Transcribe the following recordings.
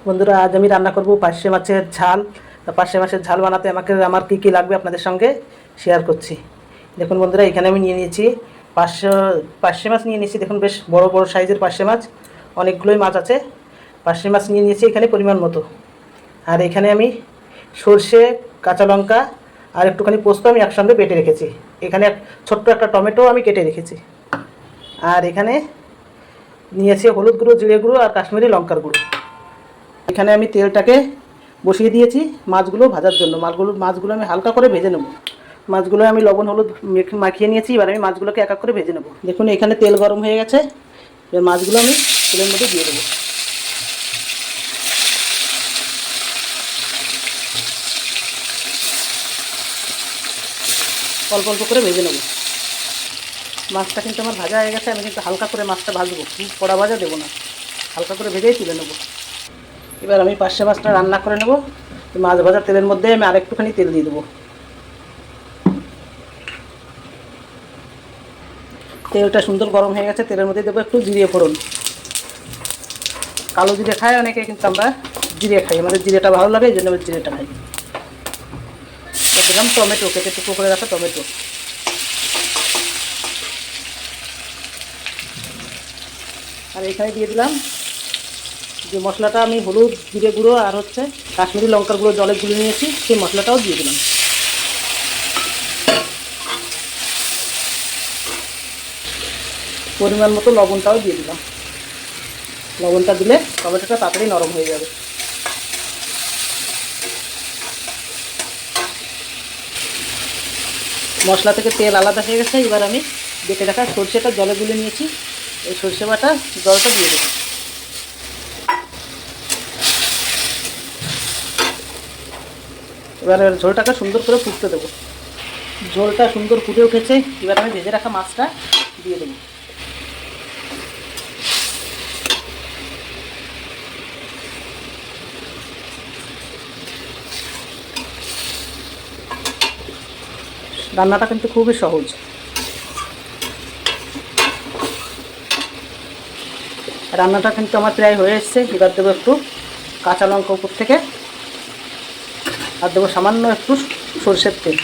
বন্ধুরা, আজ আমি রান্না করব পার্শে মাছের ঝাল। পার্শে মাছের ঝাল বানাতে আমার কী কী লাগবে আপনাদের সঙ্গে শেয়ার করছি। দেখুন বন্ধুরা, এখানে আমি নিয়ে নিয়েছি পার্শে মাছ নিয়ে নিয়েছি। দেখুন বেশ বড় বড় সাইজের পার্শে মাছ, অনেকগুলোই মাছ আছে। পার্শে মাছ নিয়ে নিয়েছি এখানে পরিমাণ মতো। আর এখানে আমি সর্ষে, কাঁচা লঙ্কা আর একটুখানি পোস্ত আমি একসঙ্গে বেটে রেখেছি। এখানে ছোট্ট একটা টমেটো আমি কেটে রেখেছি। আর এখানে নিয়েছি হলুদ গুঁড়ো, জিরে গুঁড়ো আর কাশ্মীরি লঙ্কার গুঁড়ো। এখানে আমি তেলটাকে বসিয়ে দিয়েছি মাছগুলো ভাজার জন্য। মাছগুলো আমি হালকা করে ভেজে নেব। মাছগুলো আমি লবণ হলুদ মাখিয়ে নিয়েছি। এবার আমি মাছগুলোকে এক এক করে ভেজে নেব। দেখুন এখানে তেল গরম হয়ে গেছে। এবার মাছগুলো আমি তেলের মধ্যে দিয়ে দেবো। অল্প অল্প করে ভেজে নেব। মাছটা কিন্তু আমার ভাজা হয়ে গেছে। আমি কিন্তু হালকা করে মাছটা ভাজবো, খুব কড়া ভাজা দেবো না, হালকা করে ভেজেই তুলে নেব। এবার আমি পার্শে মাছটা রান্না করে নেব। মাছ ভাজা তেলের মধ্যে আমি আরেকটুখানি তেল দিয়ে দেবো। তেলটা সুন্দর গরম হয়ে গেছে। তেলের মধ্যে দেবো একটু জিরে ফোড়ন। কালো জিরে খায় অনেকে, কিন্তু আমরা জিরে খাই। আমাদের জিরেটা ভালো লাগে, এই জন্য আমি জিরেটা খাই। দিলাম টমেটো, কেটে টুকরো করে রাখা টমেটো। আর এখানে দিয়ে দিলাম যে মশলাটা আমি হলুদ, জিরে গুঁড়ো আর কাশ্মীরি লঙ্কার গুঁড়ো জলে গুলে নিয়েছি, সেই মশলাটাও দিয়ে দিলাম। পরিমাণ মতো লবণটাও দিয়ে দিলাম। লবণটা দিলে টমেটোটা তাড়াতাড়ি নরম হয়ে যাবে। মশলা থেকে তেল আলাদা হয়ে গেছে। এবার আমি বেটে রাখা সরষেটা জলে গুলে নিয়েছি, এই সরষে বাটা জলটা দিয়ে দেবো। এবার ঝোলটাকে সুন্দর করে ফুটতে দেবো। ঝোলটা সুন্দর ফুটে উঠেছে। এবার আমি ভেজে রাখা মাছটা দিয়ে দেবো। রান্নাটা কিন্তু খুবই সহজ। রান্নাটা কিন্তু আমার প্রায় হয়ে এসছে। এবার দেবো একটু কাঁচা লঙ্কা উপর থেকে, আর দেবো সামান্য একটু সরষের তেল।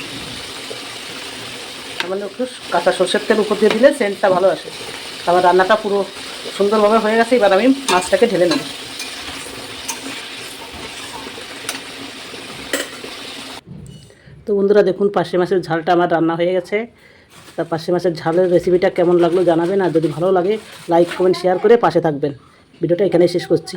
সামান্য একটু কাঁচা সরষের তেল উপর দিয়ে দিলে সেন্টটা ভালো আসে। আমার রান্নাটা পুরো সুন্দরভাবে হয়ে গেছে। এবার আমি মাছটাকে ঢেলে নেব। তো বন্ধুরা দেখুন, পার্শে মাছের ঝালটা আমার রান্না হয়ে গেছে। তা পার্শে মাছের ঝালের রেসিপিটা কেমন লাগলো জানাবেন। আর যদি ভালো লাগে লাইক কমেন্ট শেয়ার করে পাশে থাকবেন। ভিডিওটা এখানেই শেষ করছি।